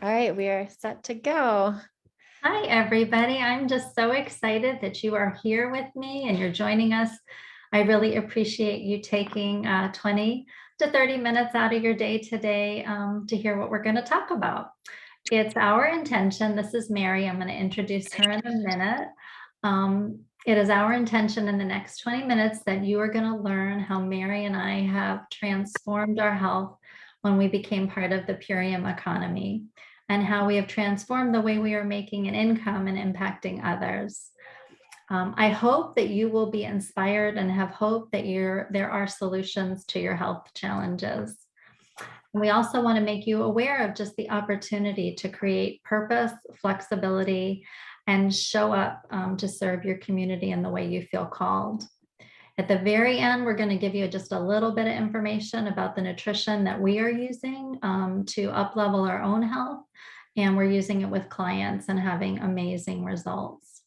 All right, we are set to go. Hi, everybody. I'm just so excited that you are here with me and you're joining us. I really appreciate you taking 20 to 30 minutes out of your day today to hear what we're going to talk about. It's our intention. This is Mary. I'm going to introduce her in a minute. It is our intention in the next 20 minutes that you are going to learn how Mary and I have transformed our health when we became part of the Purium economy, and how we have transformed the way we are making an income and impacting others. I hope that you will be inspired and have hope that there are solutions to your health challenges. And we also want to make you aware of just the opportunity to create purpose, flexibility, and show up to serve your community in the way you feel called. At the very end, we're going to give you just a little bit of information about the nutrition that we are using to up-level our own health. And we're using it with clients and having amazing results.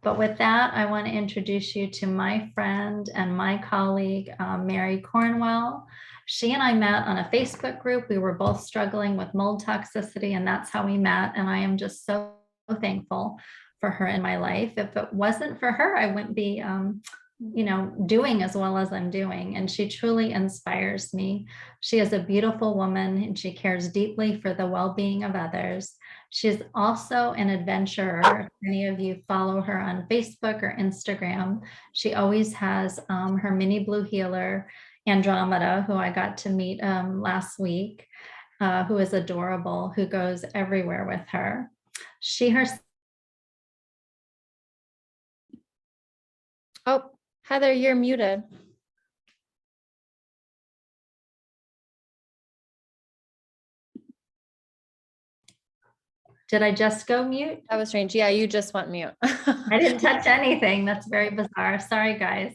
But with that, I want to introduce you to my friend and my colleague, Mary Cornwell. She and I met on a Facebook group. We were both struggling with mold toxicity, and that's how we met. And I am just so thankful for her in my life. If it wasn't for her, I wouldn't be doing as well as I'm doing. And she truly inspires me. She is a beautiful woman and she cares deeply for the well-being of others. She's also an adventurer. If any of you follow her on Facebook or Instagram, she always has her mini blue healer, Andromeda, who I got to meet last week, who is adorable, who goes everywhere with her. She herself. Oh, Heather, you're muted. Did I just go mute? That was strange. Yeah, you just went mute. I didn't touch anything. That's very bizarre. Sorry, guys.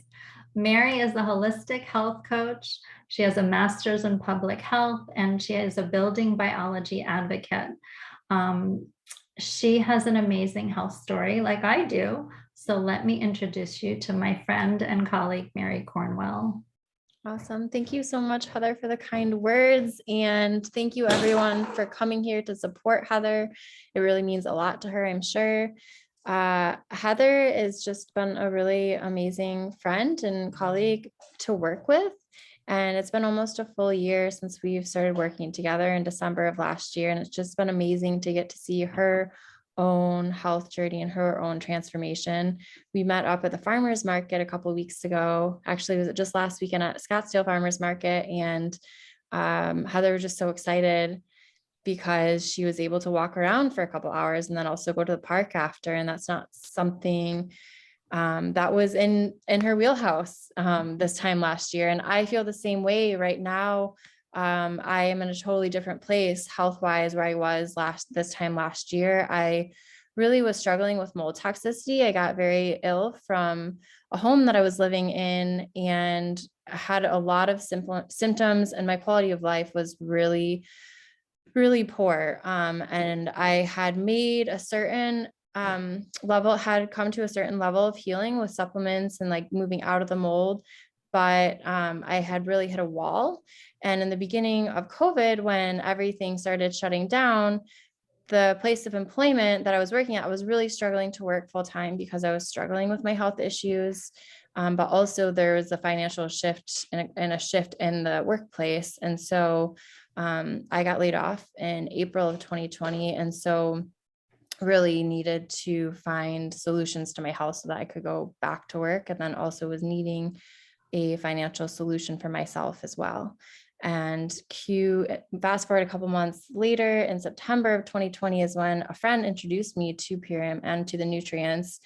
Mary is a holistic health coach. She has a master's in public health and she is a building biology advocate. She has an amazing health story like I do. So let me introduce you to my friend and colleague, Mary Cornwell. Awesome. Thank you so much, Heather, for the kind words. And thank you, everyone, for coming here to support Heather. It really means a lot to her, I'm sure. Heather has just been a really amazing friend and colleague to work with. And it's been almost a full year since we've started working together in December of last year. And it's just been amazing to get to see her own health journey and her own transformation. We met up at the farmers market a couple of weeks ago. Actually, it was just last weekend at Scottsdale Farmers Market. And Heather was just so excited because she was able to walk around for a couple hours and then also go to the park after. And that's not something that was in her wheelhouse this time last year. And I feel the same way right now. I am in a totally different place health-wise where I was this time last year. I really was struggling with mold toxicity. I got very ill from a home that I was living in and had a lot of symptoms, and my quality of life was really, really poor. And I had made a certain had come to a certain level of healing with supplements and like moving out of the mold. But I had really hit a wall. And in the beginning of COVID, when everything started shutting down, the place of employment that I was working at, I was really struggling to work full time because I was struggling with my health issues. But also there was a financial shift and a shift in the workplace. And so I got laid off in April of 2020. And so really needed to find solutions to my health so that I could go back to work. And then also was needing a financial solution for myself as well. And fast forward a couple months later, in September of 2020 is when a friend introduced me to Purium and to the nutrients.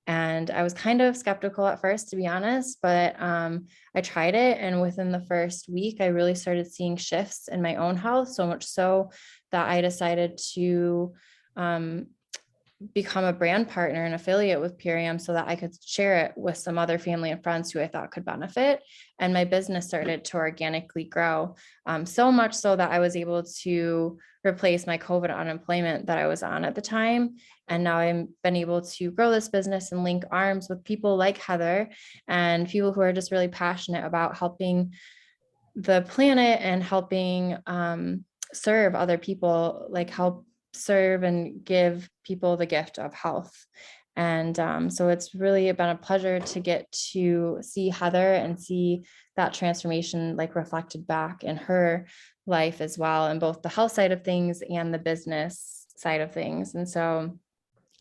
And I was kind of skeptical at first, to be honest, but I tried it. And within the first week, I really started seeing shifts in my own health, so much so that I decided to become a brand partner and affiliate with Purium so that I could share it with some other family and friends who I thought could benefit. And my business started to organically grow, so much so that I was able to replace my COVID unemployment that I was on at the time. And now I've been able to grow this business and link arms with people like Heather and people who are just really passionate about helping the planet and helping serve other people, like help serve and give people the gift of health. And so it's really been a pleasure to get to see Heather and see that transformation like reflected back in her life as well, in both the health side of things and the business side of things. And so,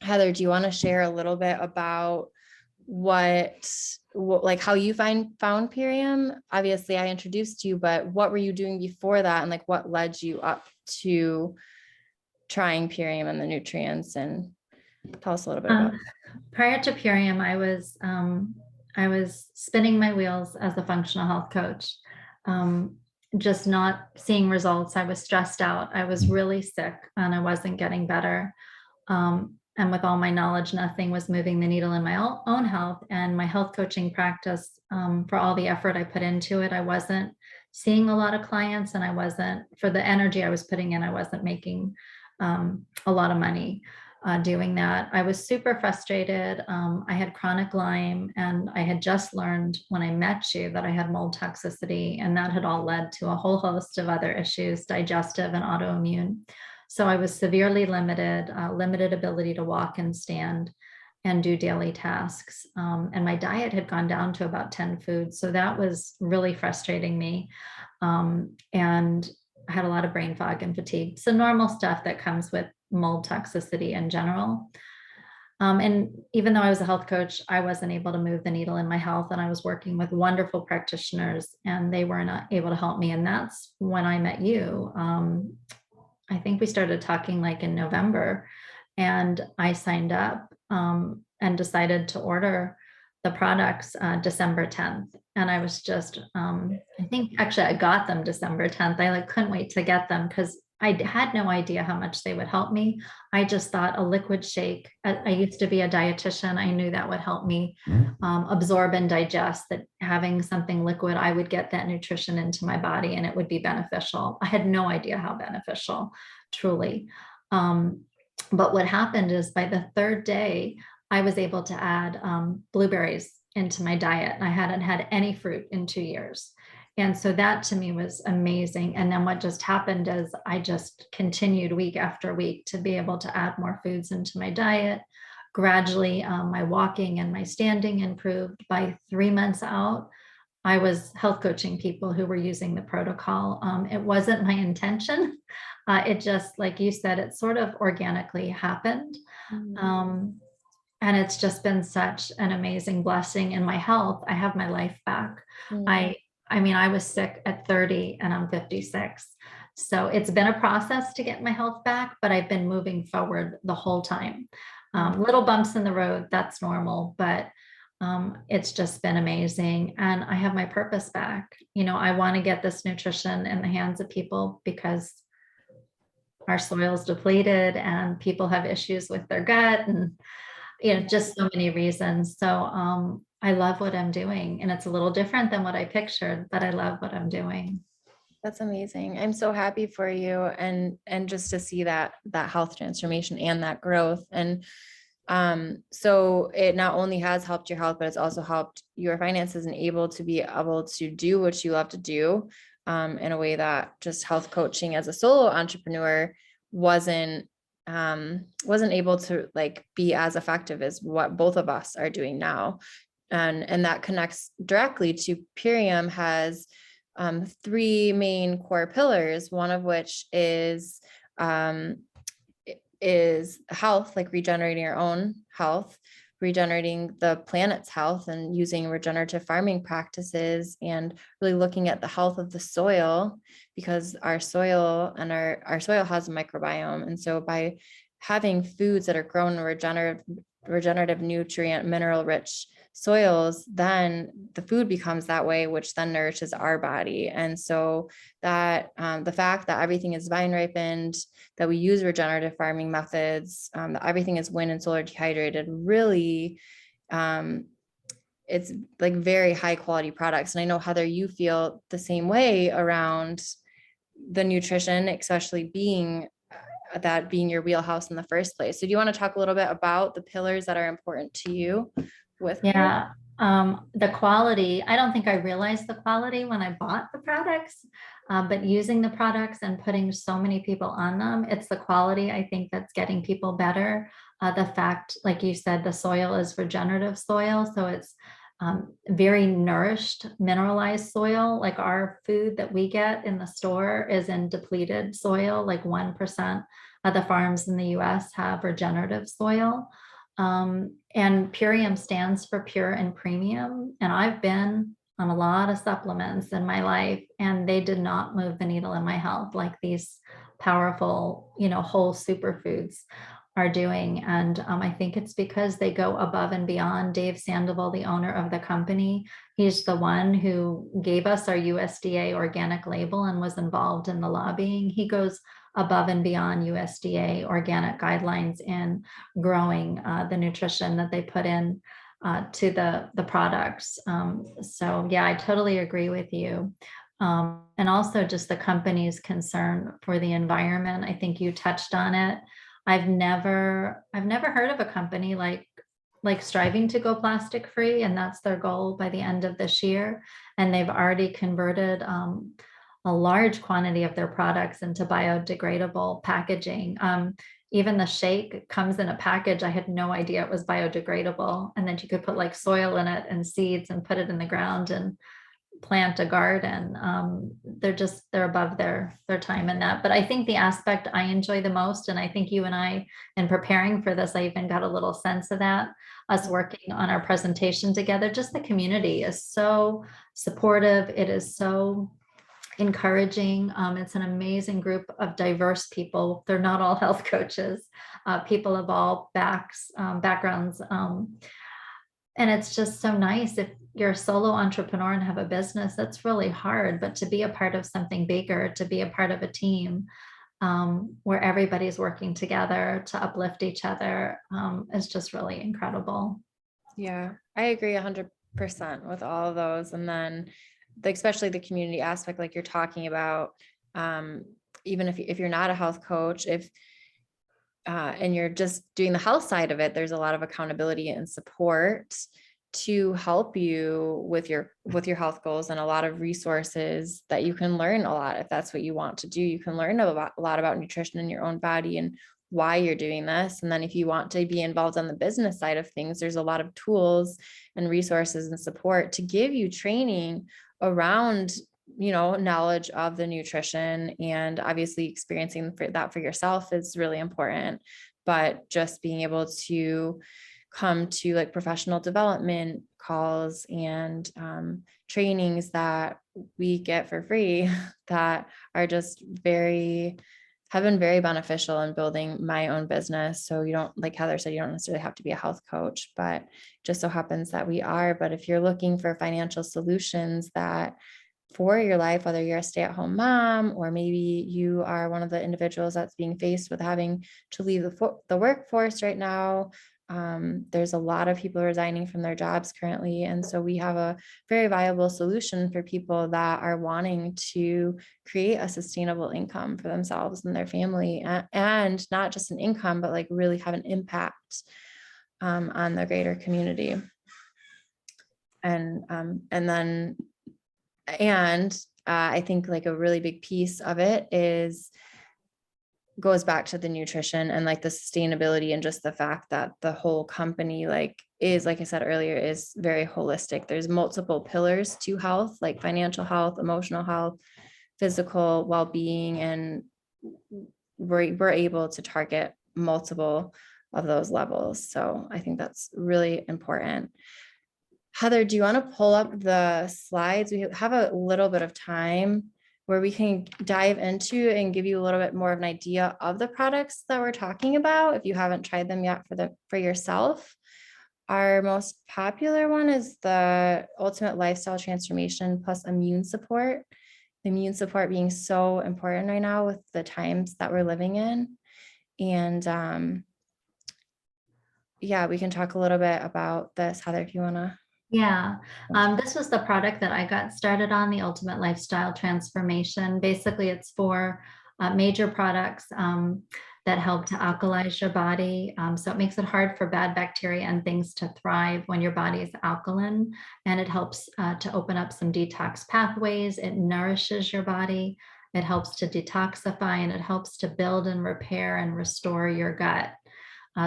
Heather, do you want to share a little bit about what like how you found Purium? Obviously, I introduced you, but what were you doing before that, and like what led you up to trying Purium and the nutrients? And tell us a little bit about it. Prior to Purium, I was spinning my wheels as a functional health coach, just not seeing results. I was stressed out. I was really sick and I wasn't getting better. And with all my knowledge, nothing was moving the needle in my own health and my health coaching practice. For all the effort I put into it, I wasn't seeing a lot of clients, and I wasn't, for the energy I was putting in, I wasn't making a lot of money doing that. I was super frustrated. I had chronic Lyme, and I had just learned when I met you that I had mold toxicity, and that had all led to a whole host of other issues, digestive and autoimmune. So I was severely limited, limited ability to walk and stand and do daily tasks. And my diet had gone down to about 10 foods. So that was really frustrating me. And I had a lot of brain fog and fatigue. So normal stuff that comes with mold toxicity in general. And even though I was a health coach, I wasn't able to move the needle in my health. And I was working with wonderful practitioners, and they were not able to help me. And that's when I met you. I think we started talking like in November, and I signed up and decided to order the products December 10th. And I was just, I think actually I got them December 10th. I like couldn't wait to get them because I had no idea how much they would help me. I just thought a liquid shake. I used to be a dietitian. I knew that would help me absorb and digest, that having something liquid, I would get that nutrition into my body and it would be beneficial. I had no idea how beneficial, truly. But what happened is by the third day, I was able to add blueberries into my diet. I hadn't had any fruit in 2 years. And so that to me was amazing. And then what just happened is I just continued week after week to be able to add more foods into my diet. Gradually, my walking and my standing improved. By 3 months out, I was health coaching people who were using the protocol. It wasn't my intention. It just, like you said, it sort of organically happened. And it's just been such an amazing blessing in my health. I have my life back. I mean, I was sick at 30 and I'm 56. So it's been a process to get my health back, but I've been moving forward the whole time. Little bumps in the road, that's normal, but it's just been amazing. And I have my purpose back. You know, I want to get this nutrition in the hands of people because our soil is depleted and people have issues with their gut and, you know, just so many reasons. So I love what I'm doing, and it's a little different than what I pictured, but I love what I'm doing. That's amazing. I'm so happy for you, and just to see that health transformation and that growth. And so it not only has helped your health, but it's also helped your finances and be able to do what you love to do in a way that just health coaching as a solo entrepreneur wasn't able to like be as effective as what both of us are doing now. And that connects directly to Purium has 3 main core pillars, one of which is health, like regenerating our own health, regenerating the planet's health, and using regenerative farming practices, and really looking at the health of the soil, because our soil and our soil has a microbiome. And so by having foods that are grown in regenerative nutrient, mineral rich soils, then the food becomes that way, which then nourishes our body. And so that the fact that everything is vine ripened, that we use regenerative farming methods, that everything is wind and solar dehydrated, really, it's like very high quality products. And I know, Heather, you feel the same way around the nutrition, especially being your wheelhouse in the first place. So do you want to talk a little bit about the pillars that are important to you with Yeah, The quality, I don't think I realized the quality when I bought the products, but using the products and putting so many people on them, it's the quality I think that's getting people better. The fact, like you said, the soil is regenerative soil, so it's very nourished, mineralized soil. Like our food that we get in the store is in depleted soil, like 1% of the farms in the US have regenerative soil. And Purium stands for pure and premium. And I've been on a lot of supplements in my life, and they did not move the needle in my health like these powerful, whole superfoods are doing. And I think it's because they go above and beyond. Dave Sandoval, the owner of the company, he's the one who gave us our USDA organic label and was involved in the lobbying. He goes above and beyond USDA organic guidelines in growing the nutrition that they put in to the products. So yeah, I totally agree with you. And also just the company's concern for the environment. I think you touched on it. I've never heard of a company like striving to go plastic free, and that's their goal by the end of this year. And they've already converted a large quantity of their products into biodegradable packaging. Even the shake comes in a package. I had no idea it was biodegradable. And then you could put like soil in it and seeds and put it in the ground and plant a garden. They're above their time in that. But I think the aspect I enjoy the most, and I think you and I, in preparing for this, I even got a little sense of that, us working on our presentation together, just the community is so supportive. It is so encouraging. It's an amazing group of diverse people. They're not all health coaches, people of all backgrounds. And it's just so nice. If you're a solo entrepreneur and have a business, that's really hard, but to be a part of something bigger, to be a part of a team where everybody's working together to uplift each other is just really incredible. Yeah, I agree 100% with all of those. And then especially the community aspect, like you're talking about, even if you're not a health coach, and you're just doing the health side of it, there's a lot of accountability and support to help you with your health goals, and a lot of resources that you can learn a lot. If that's what you want to do, you can learn a lot about nutrition in your own body and why you're doing this. And then if you want to be involved on the business side of things, there's a lot of tools and resources and support to give you training around knowledge of the nutrition. And obviously experiencing that for yourself is really important, but just being able to come to like professional development calls and trainings that we get for free that are just have been very beneficial in building my own business. So you don't, like Heather said, you don't necessarily have to be a health coach, but just so happens that we are. But if you're looking for financial solutions that for your life, whether you're a stay-at-home mom, or maybe you are one of the individuals that's being faced with having to leave the workforce right now, there's a lot of people resigning from their jobs currently. And so we have a very viable solution for people that are wanting to create a sustainable income for themselves and their family, and not just an income, but like really have an impact on the greater community. And I think like a really big piece of it goes back to the nutrition and like the sustainability, and just the fact that the whole company is, like I said earlier, is very holistic. There's multiple pillars to health, like financial health, emotional health, physical well-being, and we're able to target multiple of those levels. So I think that's really important. Heather, do you want to pull up the slides? We have a little bit of time where we can dive into and give you a little bit more of an idea of the products that we're talking about, if you haven't tried them yet for yourself. Our most popular one is the Ultimate Lifestyle Transformation plus Immune Support. The immune support being so important right now with the times that we're living in. And yeah, we can talk a little bit about this, Heather, if you want to. Yeah, this was the product that I got started on, the Ultimate Lifestyle Transformation. Basically, it's for major products that help to alkalize your body. So it makes it hard for bad bacteria and things to thrive when your body is alkaline, and it helps to open up some detox pathways. It nourishes your body. It helps to detoxify, and it helps to build and repair and restore your gut.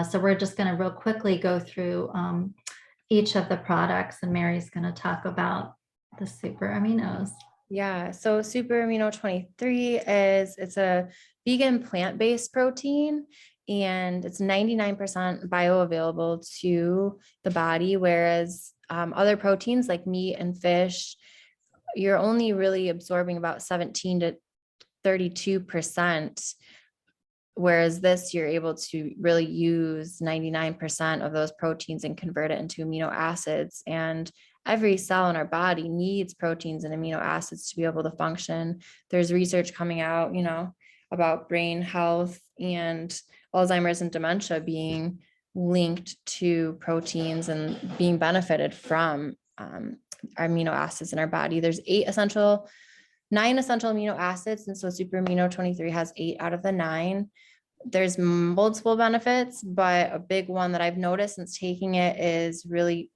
So we're just going to real quickly go through each of the products, and Mary's going to talk about the super aminos. Yeah, so Super Amino 23 it's a vegan plant-based protein, and it's 99% bioavailable to the body, whereas other proteins like meat and fish, you're only really absorbing about 17 to 32%. Whereas this, you're able to really use 99% of those proteins and convert it into amino acids. And every cell in our body needs proteins and amino acids to be able to function. There's research coming out, about brain health and Alzheimer's and dementia being linked to proteins and being benefited from our amino acids in our body. There's 9 essential amino acids. And so Super Amino 23 has 8 out of the 9. There's multiple benefits, but a big one that I've noticed since taking it is really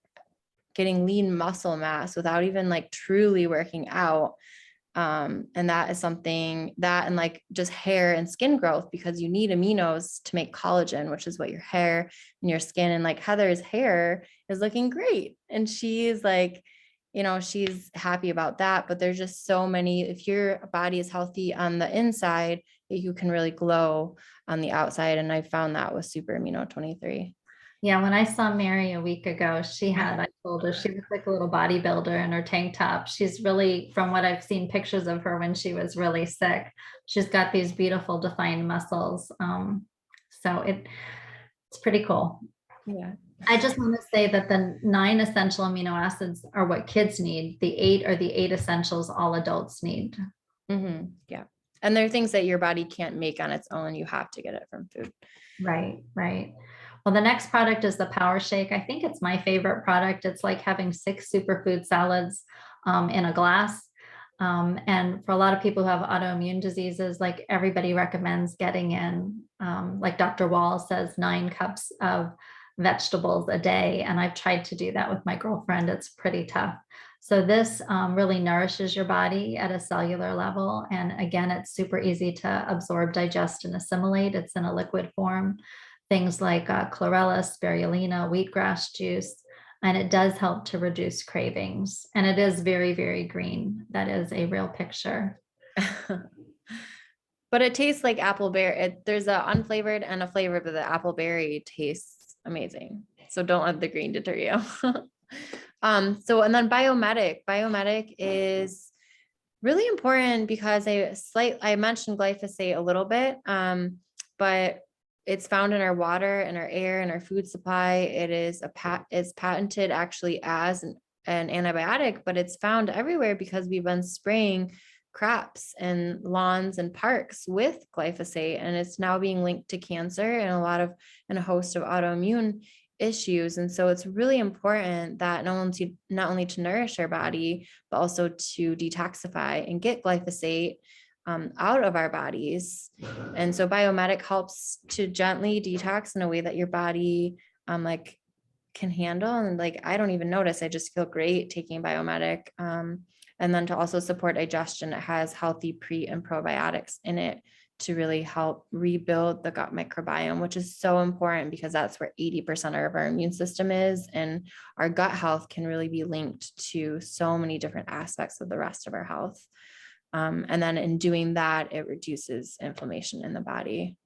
getting lean muscle mass without even like truly working out. And that is something that, and like just hair and skin growth, because you need aminos to make collagen, which is what your hair and your skin, and like Heather's hair is looking great. And she's like, she's happy about that. But there's just so many, if your body is healthy on the inside, you can really glow on the outside. And I found that with Super Amino 23. Yeah, when I saw Mary a week ago, I told her she was like a little bodybuilder in her tank top. She's really, from what I've seen pictures of her when she was really sick, she's got these beautiful defined muscles. So it's pretty cool. Yeah. I just want to say that the 9 essential amino acids are what kids need. The 8 are the 8 essentials all adults need. Mm-hmm. Yeah. And there are things that your body can't make on its own. You have to get it from food. Right, right. Well, the next product is the Power Shake. I think it's my favorite product. It's like having 6 superfood salads in a glass. And for a lot of people who have autoimmune diseases, like everybody recommends getting in, like Dr. Wall says, 9 cups of vegetables a day. And I've tried to do that with my girlfriend. It's pretty tough. So this really nourishes your body at a cellular level. And again, it's super easy to absorb, digest, and assimilate. It's in a liquid form. Things like chlorella, spirulina, wheatgrass juice, and it does help to reduce cravings. And it is very, very green. That is a real picture. But it tastes like apple berry. There's an unflavored and a flavor, but the apple berry tastes amazing. So don't let the green deter you. And then Biomedic is really important because I mentioned glyphosate a little bit, but it's found in our water and our air and our food supply. It is patented actually as an antibiotic, but it's found everywhere because we've been spraying crops and lawns and parks with glyphosate, and it's now being linked to cancer and a host of autoimmune issues. And so it's really important that not only to nourish our body, but also to detoxify and get glyphosate out of our bodies. And so Biomedic helps to gently detox in a way that your body can handle. And I don't even notice, I just feel great taking Biomedic. And then to also support digestion, it has healthy pre and probiotics in it to really help rebuild the gut microbiome, which is so important because that's where 80% of our immune system is. And our gut health can really be linked to so many different aspects of the rest of our health. And then in doing that, it reduces inflammation in the body.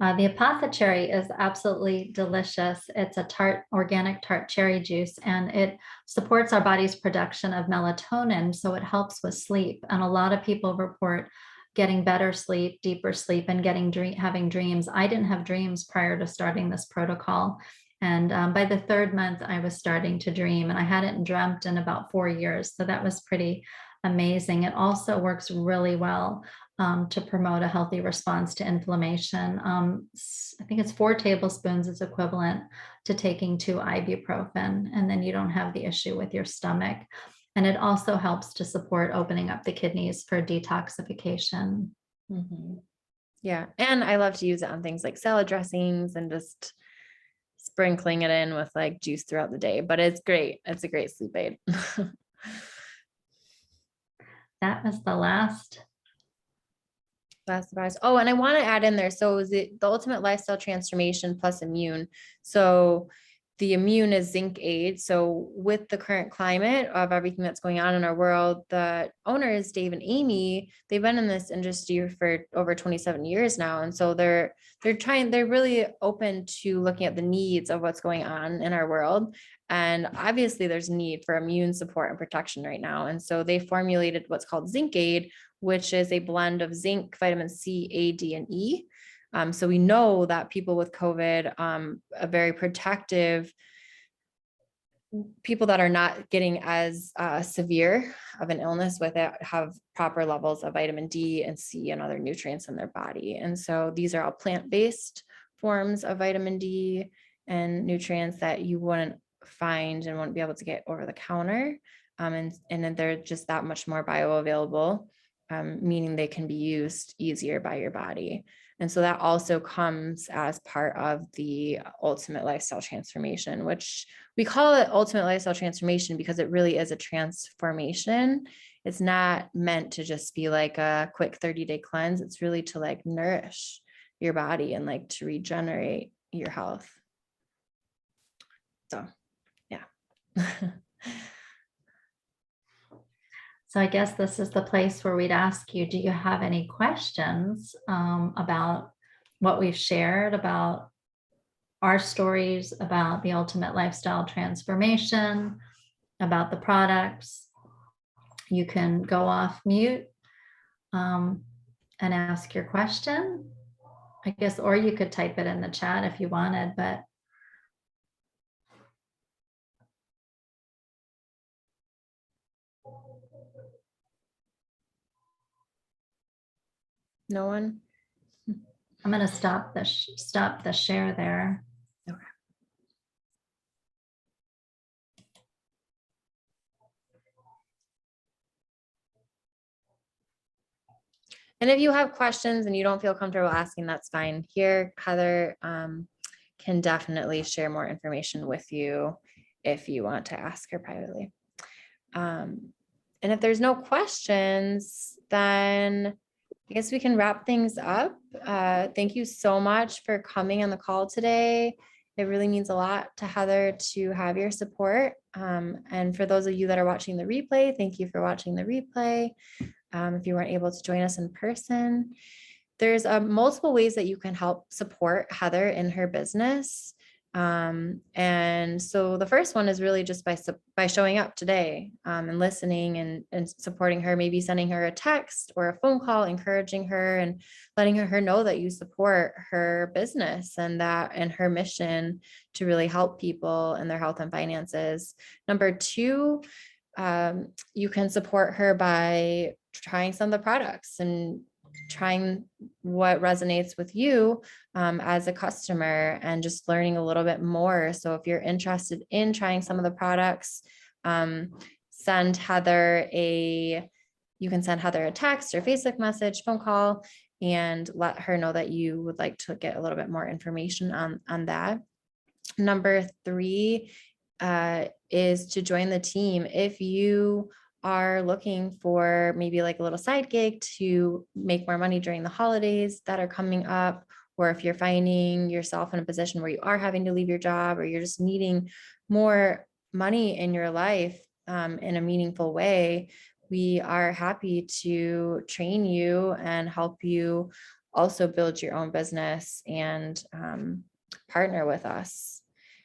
The apothecary is absolutely delicious. It's a organic tart cherry juice, and it supports our body's production of melatonin, so it helps with sleep. And a lot of people report getting better sleep, deeper sleep, and having dreams. I didn't have dreams prior to starting this protocol. And by the 3rd month, I was starting to dream, and I hadn't dreamt in about 4 years. So that was pretty amazing. It also works really well to promote a healthy response to inflammation. I think it's 4 tablespoons is equivalent to taking 2 ibuprofen, and then you don't have the issue with your stomach. And it also helps to support opening up the kidneys for detoxification. Yeah. And I love to use it on things like salad dressings and just sprinkling it in with like juice throughout the day, but it's great. It's a great sleep aid. That was the last. Last advice. Oh, and I want to add in there. So is it the ultimate lifestyle transformation plus immune? So the immune is Zinc Aid. So with the current climate of everything that's going on in our world, the owners, Dave and Amy, they've been in this industry for over 27 years now. And so they're really open to looking at the needs of what's going on in our world. And obviously there's need for immune support and protection right now. And so they formulated what's called Zinc Aid, which is a blend of zinc, vitamin C, A, D, and E. So we know that people with COVID, a very protective, people that are not getting as severe of an illness with it have proper levels of vitamin D and C and other nutrients in their body. And so these are all plant-based forms of vitamin D and nutrients that you wouldn't find and wouldn't be able to get over the counter. And they're just that much more bioavailable, meaning they can be used easier by your body. And so that also comes as part of the ultimate lifestyle transformation, which we call it ultimate lifestyle transformation because it really is a transformation. It's not meant to just be like a quick 30-day cleanse. It's really to like nourish your body and like to regenerate your health. So, yeah. So I guess this is the place where we'd ask you, do you have any questions about what we've shared, about our stories, about the ultimate lifestyle transformation, about the products? You can go off mute and ask your question, I guess, or you could type it in the chat if you wanted, but No one? I'm going to stop the share there. Okay. And if you have questions and you don't feel comfortable asking, that's fine. Here, Heather can definitely share more information with you if you want to ask her privately. And if there's no questions, then I guess we can wrap things up. Thank you so much for coming on the call today. It really means a lot to Heather to have your support. And for those of you that are watching the replay, thank you for watching the replay. If you weren't able to join us in person, there's multiple ways that you can help support Heather in her business. And so the first one is really just by showing up today and listening and supporting her, maybe sending her a text or a phone call, encouraging her and letting her know that you support her business and her mission to really help people in their health and finances. Number two, you can support her by trying some of the products and trying what resonates with you as a customer and just learning a little bit more. So if you're interested in trying some of the products, send Heather a text or Facebook message, phone call, and let her know that you would like to get a little bit more information on that. Number three is to join the team. If you are looking for maybe like a little side gig to make more money during the holidays that are coming up, or if you're finding yourself in a position where you are having to leave your job or you're just needing more money in your life in a meaningful way, we are happy to train you and help you also build your own business and partner with us.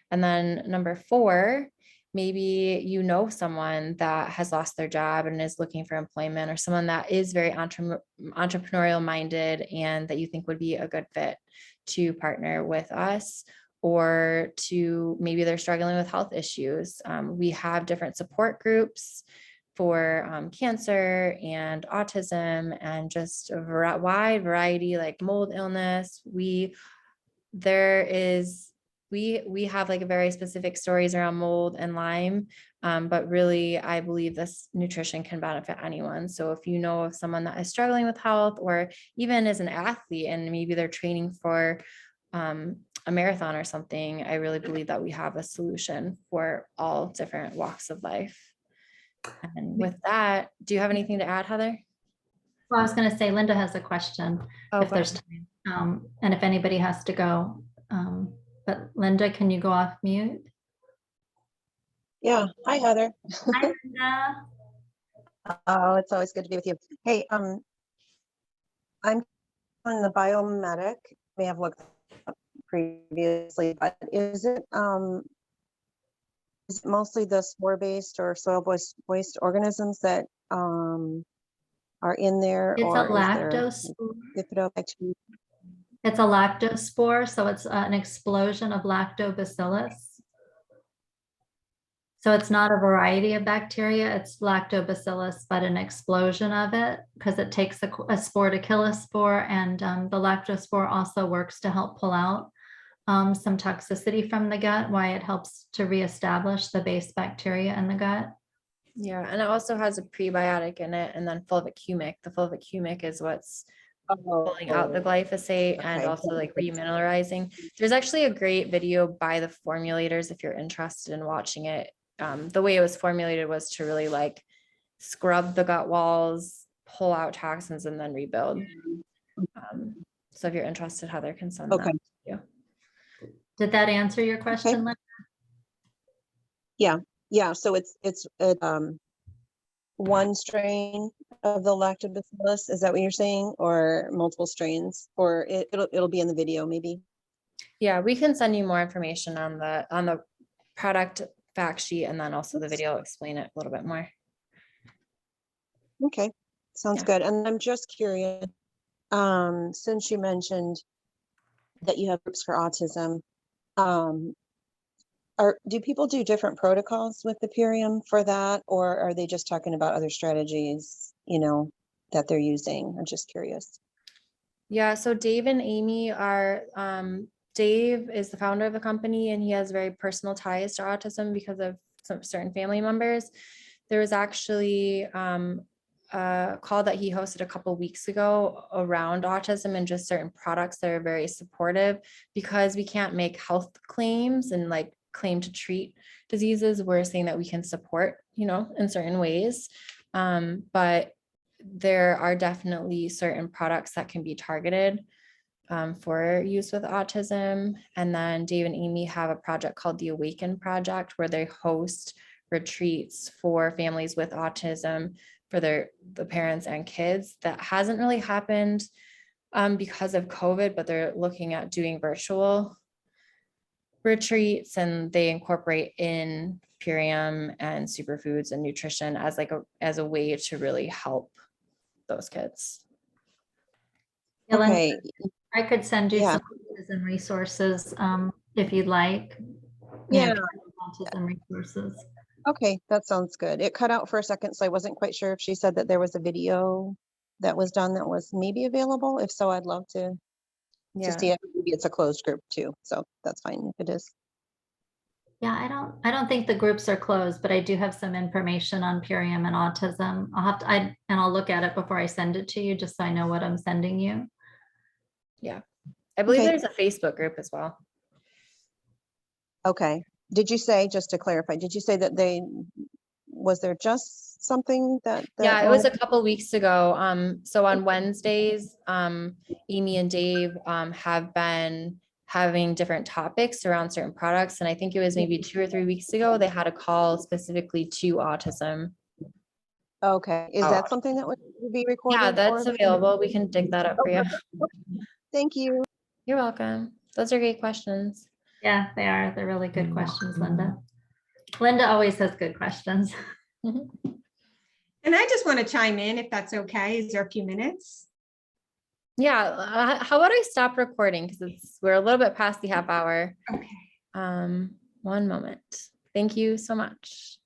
And then number four, maybe you know someone that has lost their job and is looking for employment, or someone that is very entrepreneurial minded and that you think would be a good fit to partner with us, or to maybe they're struggling with health issues. We have different support groups for cancer and autism and just a wide variety like mold illness. There is we have like a very specific stories around mold and Lyme. But really, I believe this nutrition can benefit anyone. So if you know of someone that is struggling with health, or even as an athlete and maybe they're training for a marathon or something, I really believe that we have a solution for all different walks of life. And with that, do you have anything to add, Heather? Well, I was going to say, Linda has a question Oh, if go there's ahead. time, and if anybody has to go. But Linda, can you go off mute? Yeah. Hi, Heather. Hi, Linda. Oh, it's always good to be with you. Hey, I'm on the biomedic. May have looked up previously, but is it mostly the spore-based or soil-based organisms that are in there, It's a or is there lactospore. bifidobacteria? It's a lactospore, so it's an explosion of lactobacillus. So it's not a variety of bacteria, it's lactobacillus, but an explosion of it, because it takes a spore to kill a spore, and the lactospore also works to help pull out some toxicity from the gut, why it helps to reestablish the base bacteria in the gut. Yeah, and it also has a prebiotic in it, and then fulvic humic. The fulvic humic is what's pulling out the glyphosate and Okay. also like remineralizing. There's actually a great video by the formulators if you're interested in watching it. The way it was formulated was to really like scrub the gut walls, pull out toxins, and then rebuild. So if you're interested, Heather can send that to you. Did that answer your question, Linda? Yeah. So it's one strain of the lactobacillus. Is that what you're saying, or multiple strains, or it'll be in the video maybe? Yeah, we can send you more information on the product fact sheet, and then also the video will explain it a little bit more. Okay, sounds Yeah. good. And I'm just curious, since you mentioned that you have groups for autism, do people do different protocols with the Purium for that, or are they just talking about other strategies, that they're using? I'm just curious. Yeah, so Dave and Amy are, Dave is the founder of the company, and he has very personal ties to autism because of some certain family members. There was actually a call that he hosted a couple weeks ago around autism and just certain products that are very supportive, because we can't make health claims and like claim to treat diseases. We're saying that we can support, in certain ways. But there are definitely certain products that can be targeted for use with autism. And then Dave and Amy have a project called the Awaken Project, where they host retreats for families with autism for the parents and kids. That hasn't really happened because of COVID, but they're looking at doing virtual retreats, and they incorporate in Purium and superfoods and nutrition as a way to really help those kids. Yeah, Linda, Okay. I could send you Yeah. some autism resources if you'd like. Yeah. Autism resources. Okay, that sounds good. It cut out for a second, so I wasn't quite sure if she said that there was a video that was done that was maybe available. If so, I'd love to see it. Maybe it's a closed group too, so that's fine if it is. Yeah, I don't think the groups are closed, but I do have some information on Purium and autism. I'll look at it before I send it to you, just so I know what I'm sending you. Yeah, I believe Okay. there's a Facebook group as well. Okay. Did you say, just to clarify, did you say that was there just something that? Yeah, it was a couple weeks ago. So on Wednesdays, Amy and Dave have been having different topics around certain products. And I think it was maybe 2 or 3 weeks ago, they had a call specifically to autism. Okay. Is that something that would be recorded? Yeah, that's available. We can dig that up for you. Thank you. You're welcome. Those are great questions. Yeah, they are. They're really good questions, Linda. Linda always has good questions. And I just want to chime in, if that's okay. Is there a few minutes? Yeah. How about I stop recording, because we're a little bit past the half hour. Okay. 1 moment. Thank you so much.